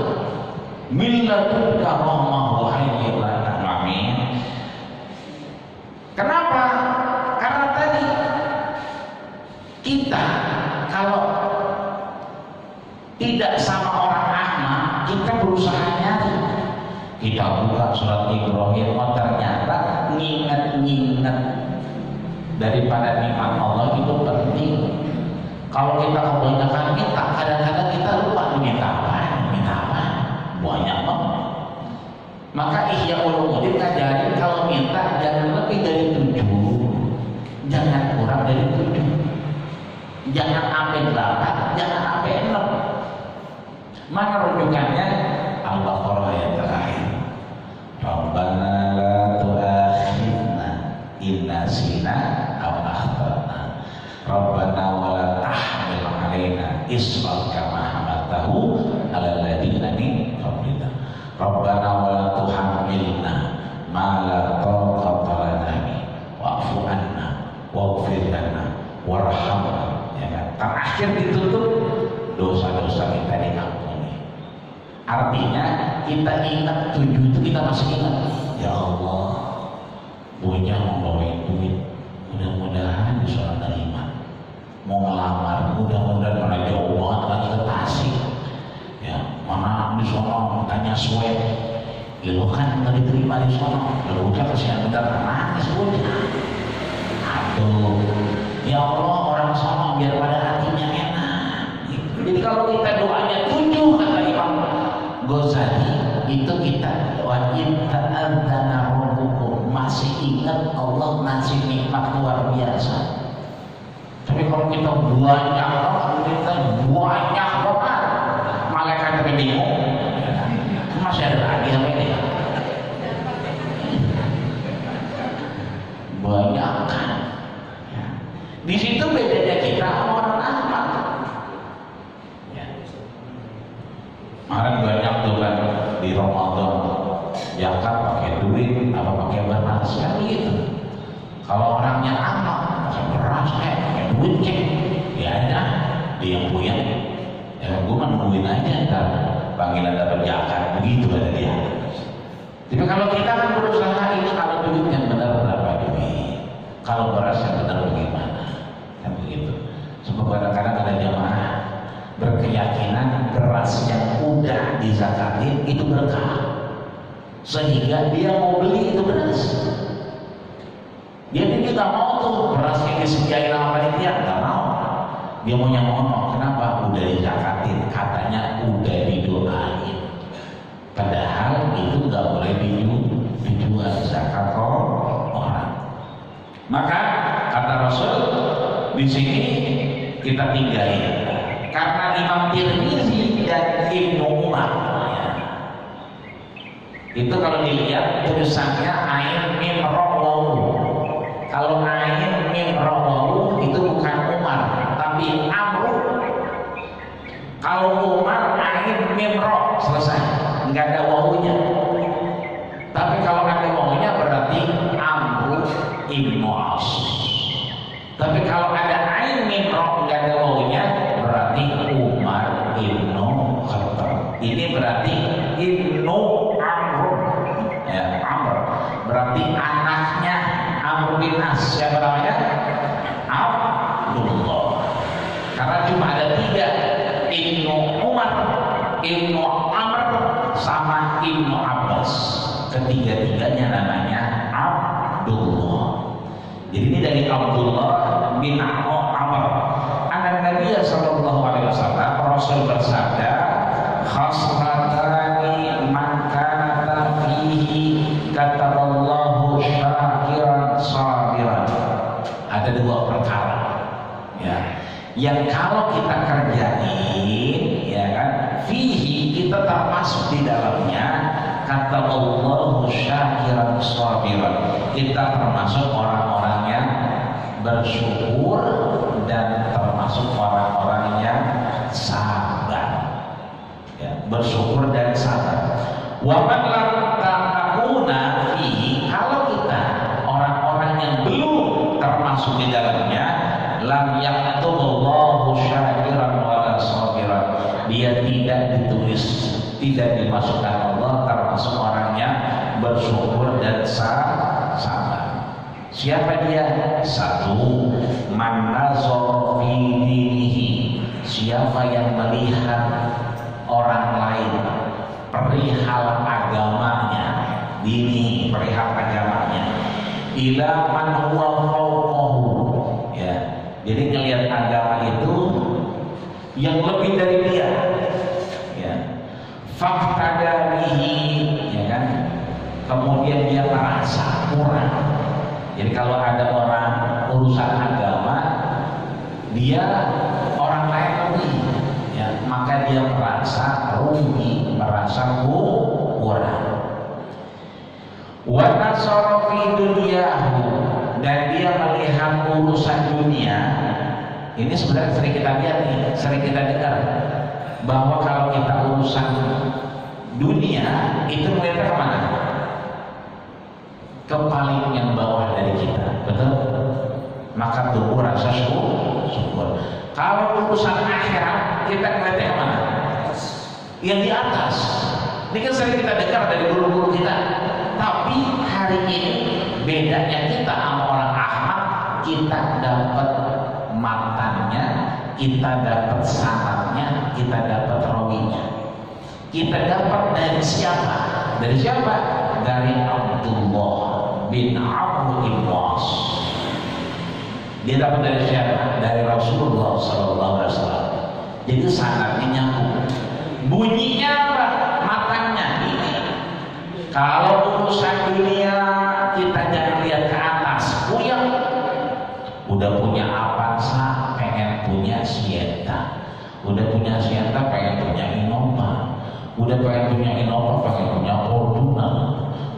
Min ladunka rahmah wa hayyi'lana, amin. Kenapa? Karena tadi kita kalau tidak sama orang ahmad, kita berusaha nyari. Kita buka surat Ibrahim, oh ternyata nginget-nginget daripada nikmat Allah itu penting. Kalau kita kebanyakan minta, kadang-kadang kita lupa minta apa, banyak banget. Maka Ihya Ulumuddin ngajarin kalau minta jangan lebih dari 7, jangan kurang dari 7, jangan sampai 8, jangan sampai 6. Mana rujukannya? Al-Baqarah yang terakhir. Rabbana la tu'akhidna in nasina aw akhtana. Rabbana wa la tahmil 'alaina isran kama hamaltahu 'alal ladzina min qablina. Rabbana wa la tuhammilna ma la taqata lana bihi wa'fu 'anna waghfir lana warhamna. Ya kan? Terakhir ditutup dosa-dosa kita diampuni. Artinya kita ingat 7 itu kita masih ingat. Ya Allah, bocah mau bawain duit, mudah-mudahan bisa terima. Mau ngelamar, mudah-mudahan mana jauh banget lagi ke Tasik. Ya, mana di sono tanya swab. Ya lo kan nggak diterima di sono. Kalau bocah kesian bener nangis bocah. Aduh, ya Allah orang sono biar pada hatinya enak. Jadi kalau kita doanya 7 kata Imam Ghazali itu kita wa in ta'adzana rabbukum, masih ingat Allah ngasih nikmat luar biasa. Tapi kalau kita banyak banget, malaikat itu bingung. Masih ada lagi apa ini? Banyak kan? Di situ bedanya kita sama orang ahmad. Kemarin banyak tuh kan di Ramadan zakat pakai duit apa pakai beras kan gitu. Kalau orangnya amal pakai beras pakai duit ya ada dia yang punya. Ya gue mah nungguin aja ntar panggilan dapat zakat begitu ada dia. Tapi kalau kita kan berusaha ini kalau duit yang benar berapa duit, kalau beras yang benar bagaimana kan begitu. Sebab kadang-kadang ada jamaah berkeyakinan beras yang udah dizakatin itu berkah, sehingga dia mau beli itu beras. Dia tidak mau tuh beras yang disediain sama panitia, nggak mau. Dia mau yang ono, kenapa? Udah dizakatin, katanya udah didoain. Padahal itu nggak boleh dijual zakat orang. Maka kata Rasul di sini kita tinggalin. Karena Imam Tirmizi dan Ibnu Umar itu kalau dilihat tulisannya ain mim ra wawu. Kalau ain mim ra wawu itu bukan Umar tapi Amr. Kalau Umar ain mim ra selesai, nggak ada wawunya. Tapi kalau ada wawunya berarti Amr ibnu As. Tapi kalau ada ain mim ro nggak ada wawunya, berarti Umar ibnu Khattab. Ini berarti ibnu Amr, ya Amr. Berarti anaknya Amr bin As. Siapa namanya? Abdullah. Karena cuma ada 3, ibnu Umar, ibnu Amr, sama ibnu Abbas. Ketiga-tiganya namanya Abdullah. Jadi ini dari Abdullah bin Amr. Anak Nabi sallallahu alaihi wasallam, Rasul bersabda, khasratani man kana fihi kataballahu syakiran sabiran. Ada 2 perkara, ya, yang kalau kita kerjain, ya kan, fihi, kita termasuk di dalamnya, kata Allah syakiran sabiran, kita termasuk orang-orang yang bersyukur dan termasuk orang-orang yang sabar, ya, bersyukur dan sabar. Wa man lam takuna fihi, kalau kita orang-orang yang belum termasuk di dalamnya, lam yaktubullahu syakiran wala sabiran, dia tidak ditulis, tidak dimasukkan Allah termasuk orang yang bersyukur dan sabar. Siapa dia? 1, man nazara fi dinihi, siapa yang melihat orang lain perihal agamanya, dini perihal agamanya, ila man huwa fawqahu, ya. Jadi ngelihat agama itu yang lebih dari dia, ya. Faktada bihi, ya kan, kemudian dia merasa kurang. Jadi kalau ada orang urusan agama, dia orang lain lebih, ya, maka dia merasa rugi, merasa kurang. Wa nasara fi dunyahu, dan dia melihat urusan dunia. Ini sebenarnya sering kita lihat nih, sering kita dengar, bahwa kalau kita urusan dunia itu melihatnya kemana? Ke paling yang bawah dari kita, betul? Maka tumbuh rasa syukur. Kalau urusan akhirat, kita melihatnya kemana? Yang di atas. Ini kan sering kita dengar dari guru-guru kita. Tapi hari ini bedanya kita sama orang Ahmad, kita dapat matanya, kita dapat sanadnya, kita dapat rawinya. Kita dapat dari siapa? Dari siapa? Dari Abdullah bin Amr bin As. Dia dapat dari siapa? Dari Rasulullah sallallahu alaihi wasallam. Jadi sanadnya nyambung. Bunyinya apa? Matanya ini. Kalau urusan dunia kita jangan lihat ke atas. Puyeng. Udah punya Avanza, pengen punya Sienta. Udah punya Sienta, pengen punya Innova. Udah pengen punya Innova, pengen punya Fortuner.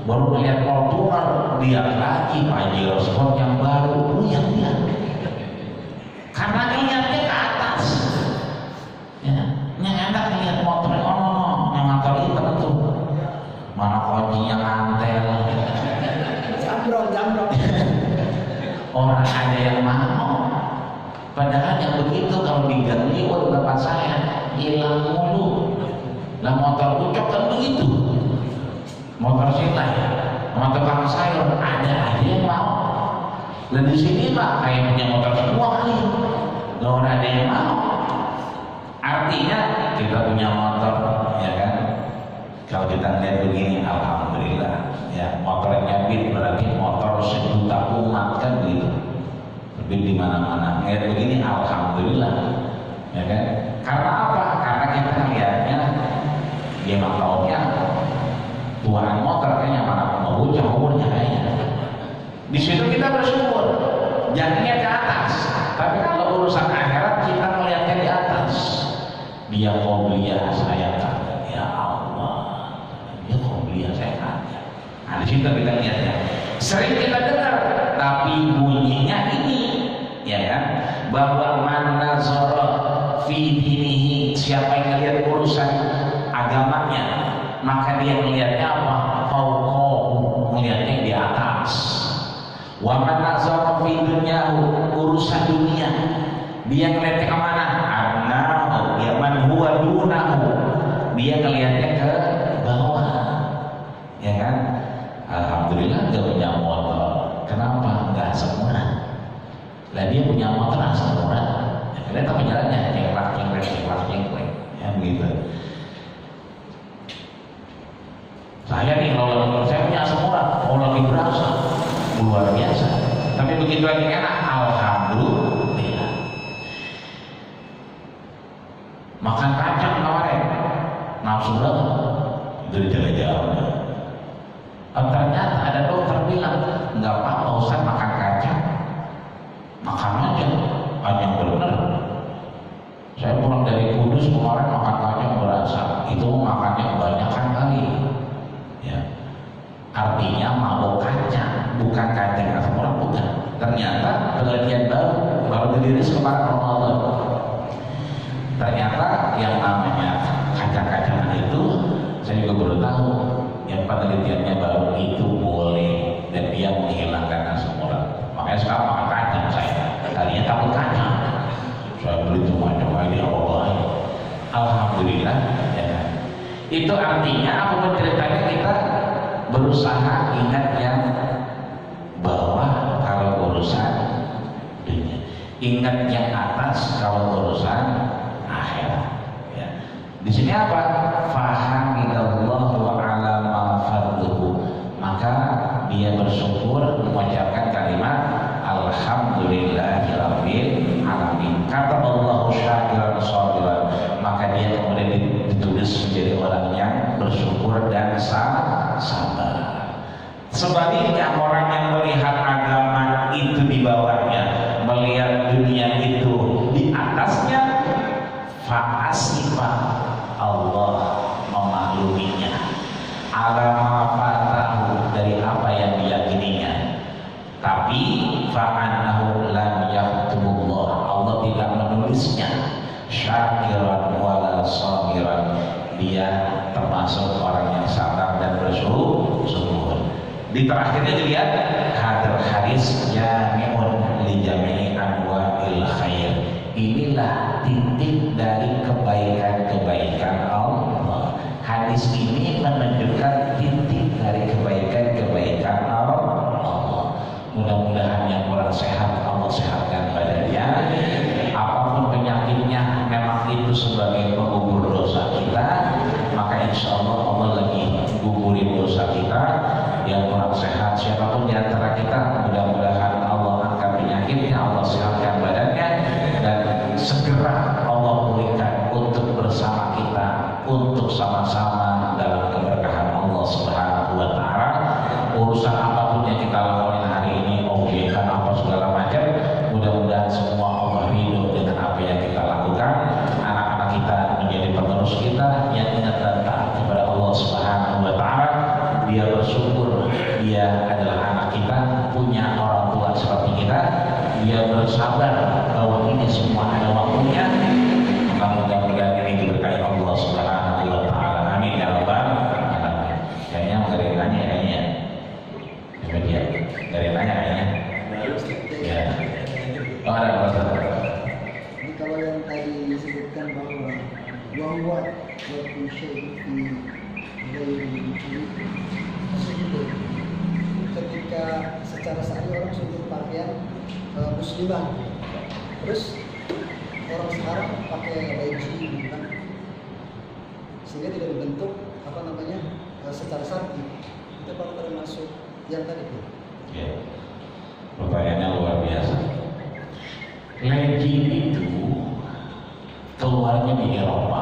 Baru melihat Fortuner, lihat lagi Pajero Sport yang baru, puyeng dia. Karena lihatnya ke atas. Ya, yang enak lihat motor, oh, yang motor hitam tuh. Mana kuncinya kantel. Jambrong. Orang ada yang mau. Padahal yang begitu kalau diganti, waduh bapak saya hilang mulu. Lah motor ucok kan begitu. Motor silai, motor tukang sayur ada yang mau. Dan di sini Pak kayak punya motor semua kali. Gak ada yang mau. Artinya kita punya motor, ya kan? Kalau kita lihat begini, alhamdulillah. Ya, motornya Beat berarti motor sejuta umat kan begitu. Beat di mana-mana. Kayak begini, alhamdulillah. Ya kan? Karena apa? Karena kita lihatnya dia tahunnya tuan motor kayaknya mana mau umurnya kayaknya. Di situ kita bersyukur, jangannya ke atas. Tapi kalau urusan akhirat kita melihatnya di atas. Dia qobliyah saya kagak, ya Allah. Dia qobliyah saya kagak. Nah di situ kita lihatnya. Sering kita dengar, tapi bunyinya ini, ya kan? Bahwa man nazara fi dinihi, siapa yang melihat urusan agamanya, maka dia melihatnya apa? Fauqahu, melihatnya di atas. Wa man nazara fi dunyahu, urusan dunia dia ngeliatnya kemana? Annahu ya man huwa dunahu, dia ngeliatnya ke bawah, ya kan? Alhamdulillah dia punya motor. Kenapa? Nggak semurah. Lah dia punya motor asal murah. Ya, kelihatan penjalannya cengklak, ya begitu. Saya nih kalau saya punya asam murah, oh lebih berasa, luar biasa. Tapi begitu lagi enak, alhamdulillah. Makan kacang kemarin, nafsu banget, itu dijaga-jaga. Ternyata ada dokter bilang nggak apa-apa Ustaz makan kacang, makan aja, yang benar. Saya pulang dari Kudus kemarin makan kacang berasa, itu makannya kebanyakan kali. Ya. Artinya mabuk kacang, bukan kacang asam urat, bukan. Ternyata penelitian baru dirilis kemarin Ramadan. Ternyata yang namanya kacang-kacangan itu saya juga baru tahu. Yang penelitiannya baru itu boleh dan dia menghilangkan asam urat. Makanya sekarang makan kacang saya. Tadinya takut kacang. Saya beli cuma-cuma di Allah. Alhamdulillah. Ya. Itu artinya apapun ceritanya kita berusaha ingat yang bawah kalau urusan dunia, ingat yang atas kalau urusan akhirat. Ya. Di sini apa? Fahamidallahu ala ma fadluhu, maka dia bersyukur mengucapkan kalimat alhamdulillahirabbil alamin. Kata Allah syakiran sabiran, maka dia kemudian ditulis menjadi orang yang bersyukur dan sabar. Sebaliknya orang yang melihat agama itu di bawahnya, melihat dunia itu di atasnya, fa'asifa, Allah memakluminya. Alama fatahu, dari apa yang diyakininya. Tapi fa'annahu lam yaktubullah, Allah tidak menulisnya. Syakiran wala sabiran, dia termasuk orang yang sabar dan bersyukur. Di terakhirnya dilihat hadal hadis jami'un li jami'i anwa'il khair. Inilah titik dari kebaikan-kebaikan Allah. Hadis ini menunjukkan titik dari kebaikan-kebaikan Allah. Mudah-mudahan yang kurang sehat Allah sehatkan badannya. Apapun penyakitnya, memang itu sebagai penggugur dosa kita, maka insya Allah Allah lagi gugurin dosa kita. Yang kurang sehat siapapun di antara kita, mudah-mudahan Allah angkat penyakitnya, Allah sehatkan badannya, dan segera Allah pulihkan untuk bersama kita, untuk sama-sama dalam keberkahan Allah Subhanahu wa Ta'ala. Urusan apapun yang kita lakukan hari ini, objekan apa segala macam, mudah-mudahan semua Allah ridho dengan apa yang kita lakukan. Anak-anak kita menjadi penerus kita yang ingat dan taat kepada Allah Subhanahu wa Ta'ala. Dia bersyukur dia adalah anak kita, punya orang tua seperti kita. Dia bersabar bahwa ini semua ada waktunya. Mudah-mudahan ini diberkahi Allah Subhanahu wa Ta'ala. Amin ya rabbal alamin. Kayaknya nggak ada yang nanya kayaknya. Coba dia dari nanya kayaknya. Ya. Oh ada apa? Ini kalau yang tadi disebutkan bahwa wahwa waktu syekh ketika secara sehari orang sudah pakaian muslimah, terus orang sekarang pakai baju kan, sehingga tidak dibentuk apa namanya secara syar'i. Itu kalau termasuk yang tadi itu. Ya. Pertanyaannya luar biasa. Legging itu keluarnya di Eropa.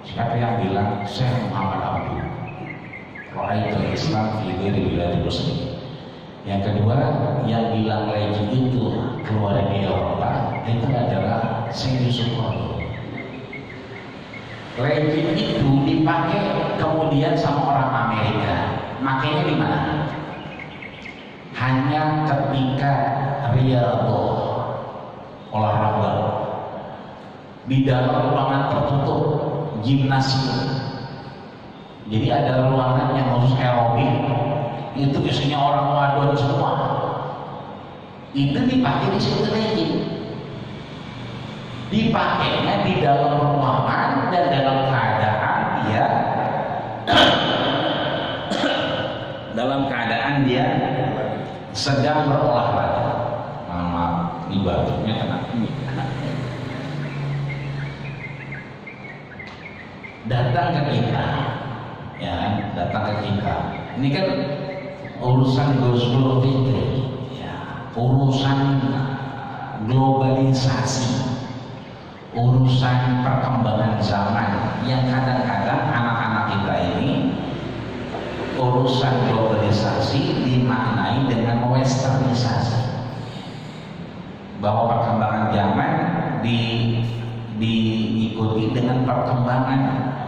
Siapa yang bilang Syekh Muhammad Abdul Ra'aitul Islam fi ghairi biladil muslimin. Yang kedua, yang bilang legging itu keluar di Eropa itu adalah Syekh Yusuf Qaradawi. Legging itu dipakai kemudian sama orang Amerika. Makanya di mana? Hanya ketika riyadhah, olahraga di dalam ruangan tertutup, gimnasium. Jadi ada ruangan yang khusus aerobik, itu isinya orang wadon semua. itu dipakai di situ lagi. Dipakainya di dalam ruangan dan dalam keadaan dia dalam keadaan dia sedang berolahraga. Maaf, ini batuknya kena ini. Datang ke kita, ya, datang ke kita. Ini kan urusan Ghazwul Fikri, ya, urusan globalisasi, urusan perkembangan zaman yang kadang-kadang anak-anak kita ini urusan globalisasi dimaknai dengan westernisasi, bahwa perkembangan zaman diikuti dengan perkembangan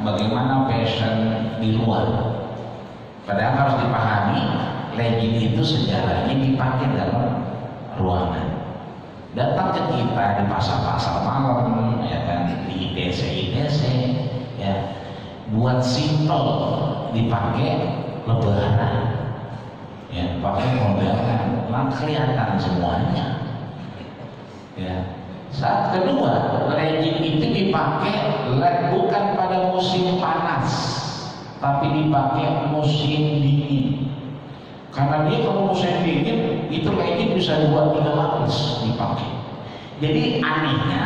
bagaimana fashion di luar. Padahal harus dipahami, legging itu sejarahnya dipakai dalam ruangan. Datang ke kita di pasar-pasar malam, ya kan, di ITC, ya, buat simple, dipakai lebaran, ya, pakai kondangan, lah kelihatan semuanya. Ya. Saat kedua, legging itu dipakai bukan pada musim panas, tapi dipakai musim dingin. Karena dia kalau musim dingin itu legging bisa 2-3 lapis dipakai. Jadi anehnya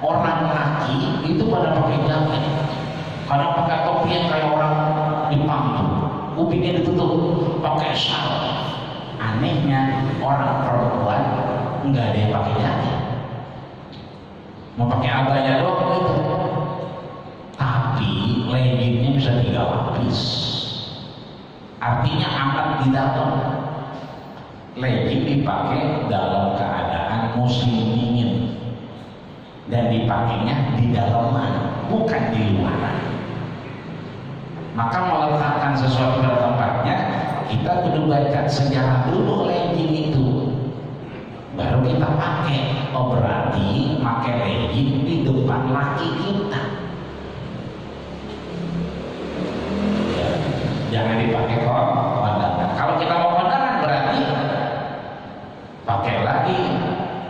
orang laki itu pada pakai jaket, karena pakai topi yang kayak orang Jepang tuh, kupingnya ditutup, pakai shawl. Anehnya orang perempuan nggak ada yang pakai jaket, mau pakai abaya doang gitu. Tapi leggingnya bisa 3 lapis. Artinya aman di dalam. Legging dipakai dalam keadaan musim dingin dan dipakainya di dalaman, bukan di luaran. Maka meletakkan sesuatu pada tempatnya, kita kudu baca sejarah dulu legging itu, baru kita pakai. Oh, berarti pakai legging di depan laki kita. Ya, jangan dipakai kondangan. Kalau kita mau kondangan berarti pakai lagi,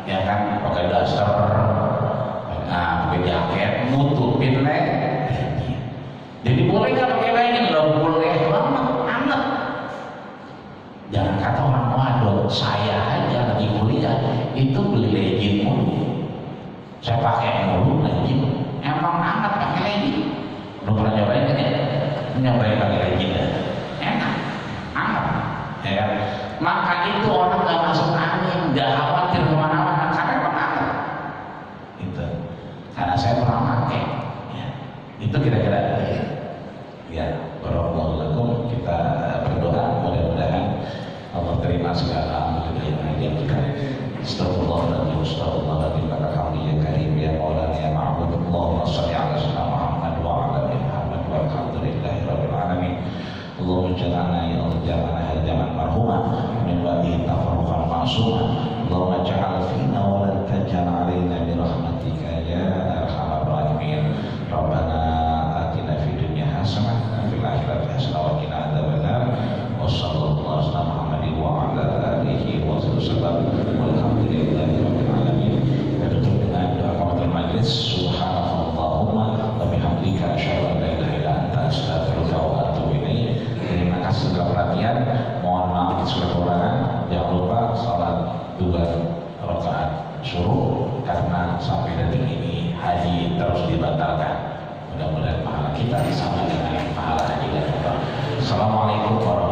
ya kan, pakai daster, nah, pakai jaket, nutupin legging. Jadi boleh nggak pakai legging? Nggak boleh banget, anak. Jangan kata orang waduh, saya aja lagi kuliah itu beli legging mulu, saya pakai mulu legging. Emang anak pakai legging? Belum pernah nyobain kan ya? Nyobain pakai legging ya? Enak, anak, ya kan? Maka itu orang nggak masuk angin, nggak khawatir kemana-mana, karena emang anak. Itu, karena saya pernah pakai. Ya. Itu kira-kira. Ya, barakallahu lakum. Kita berdoa mudah-mudahan Allah terima segala amal yang kita. Astagfirullahaladzim, astagfirullahaladzim, ya karim, ya maulana, ya ma'bud. Allahumma salli ala sayyidina Muhammad wa ala ali Muhammad walhamdulillahi rabbil alamin. Allahumma jalana ya Allah jalana hajaman marhumah min wadihi tafarruqan ma'sumah. Allahumma ja'al fina wa la taj'al alaina bi rahmatika ya arhamar rahimin. Rabbana atina fid dunya hasanah wa fil akhirati hasanah wa qina adzabannar. Wa sallallahu ala Muhammadin wa ala alihi wa sallam. Walhamdulillahi rabbil alamin. Kita tutup dengan doa kafatul majlis. Subhanallahumma wa bihamdika asyhadu an la ilaha illa anta astaghfiruka wa atubu ilaik. Terima kasih segala perhatian. Mohon maaf segala kekurangan. Jangan lupa salat 2 rakaat suruh, karena sampai detik ini haji terus dibatalkan. Mudah-mudahan pahala kita sama dengan pahala haji dan umrah. Assalamualaikum warahmatullahi wabarakatuh.